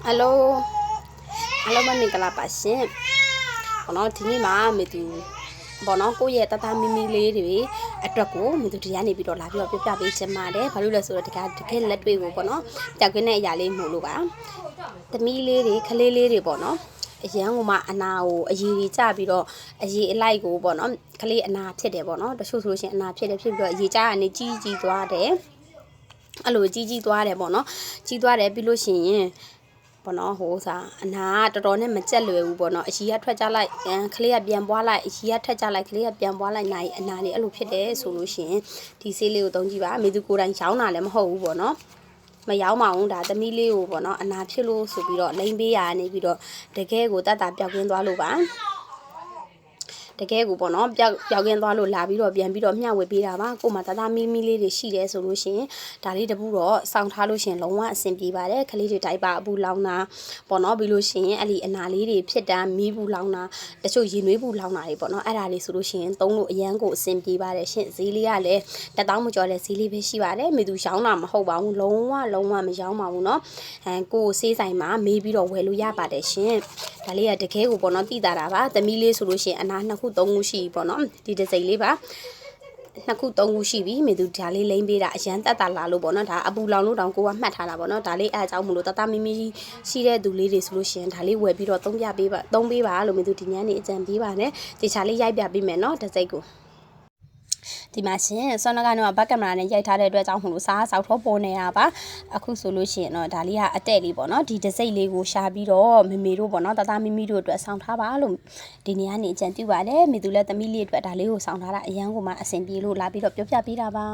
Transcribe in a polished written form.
Alo, alo mà mình là bà xin. Bọn nó thì mà mình thì bọn nó cố về ta mi lê thìatra cố mình thì anh bị đổ lại bị chém mà đấy, phải là số cái lật về của bọn nó, chẳng cái này giả lên một lúc á, ta mi lê thì khale lê thì bọn nó, giang mà anh nào gì cha bị đổ, gì lại của bọn nó khale anh nào chết đấy bọn nó, đó số chuyện anh nào chết đấy gì cha anh chi toa đấy, alo chi toa đấy bọn nó, chi toa đấy bị lôi xin bọn nó hố sao anh đó này mình chơi lười bọn nó chỉ hết cho lại clear biển bỏ lại chỉ hết cho lại clear biển bỏ lại này anh này ở lúc đấy solution thì sẽ liều tổng gì ba mình cứ đang cháu nào để mà hố bọn nó mà giáo mà ông đã tâm liều bọn nó anh chơi luôn số bị đó lên bây giờ này bị đó để cái của ta tập cho cái đó luôn baတကယ်ကိုပေါ့နော်ပြောင်းကင်းသွားလို့လာပြီးတော့ပြန်ပြီးတော့မျှဝေပေးတာပါကိုမှတမီလေးတွေရှိတယ်ဆိုလို့ရှိရင်ဒါလေးတပူတော့စောင့်ထားလို့ရှိရင်လုံးဝအဆင်ပြေပါတယ်ခလေးတွေတိုက်ပါအပူလောင်းတာပေါ့နော်ပြီးလို့ရှိရင်အဲ့ဒီအနာလေးတွေဖြစ်တာမီးဘူးလောင်းတာတချို့ရင်နွေးဘူးလောင်းတာတွေပေါ့နော်အဲ့ဒါလေးဆိုလို့ရှိရင်သုံးလို့အရန်ကိုအဆင်ပြေပါတယ်ရှင်ဈေးလေးကလည်း1000မကျော်တဲ့ဈေးလေးပဲရှိပါတယ်မေသူရောင်းတာမဟုတ်ပါဘူးလုံးဝမရောင်းပါဘူးเนาะကိုဆေးဆိုင်မှာမေးပြီးတော့ဝယ်လို့ရပါတယ်ရှင်ဒါလေးကတကယ်ကိုပေါ့နော်တည်တာပါသမီးလေးဆိုလို့ရှိရင်အနာနှစ်ခု3ခုရှိပေါ့နော်ဒီဒီဇိုင်လေးပါနှစ်ခု3ခုရှိပြီမေသူဒါလေးလိမ့်ပေးတာအရန်တက်တာလာလို့ပေါ့နော်ဒါအပူလောင်လို့တောင်ကိုကမှတ်ထားတာပေါ့နော်ဒါလေးအားကြောင့်မလို့တမီရှိတဲ့သူလေးတွေဆိုလို့ရှိရင်ဒါလေးဝယ်ပြီးတော့သုံးပေးပါလို့မေသူဒီညနေအကြံပေးပါနဲ့ဒီချာလေးရိုက်ပြပေးမယ်နော်ဒီဇိုင်ကိုဒီမှာရှင်ဆောနကတော့ဘက်ကင်မရာနဲ့ရိုက်ထားတဲ့အတွက်ကြောင့်ဟိုလိုစားဆောက်ထောပေါ်နေတာပါအခုဆိုလို့ရှိရင်တော့ဒါလေးကအတဲ့လေးပေါ့နော်ဒီတစ်စိတ်လေးကိုရှာပြီးတော့မေတို့ပေါ့နော်တမီတို့အတွက်ဆောင်းထားပါလို့ဒီနေ့ကနေအကြံပြုပါတယ်မေသူလည်းသမီးလေးအတွက်ဒါလေးကိုဆောင်းထားတာအရန်ကိုမှအဆင်ပြေလို့လာပြီးတော့ပြောပြပေးတာပါ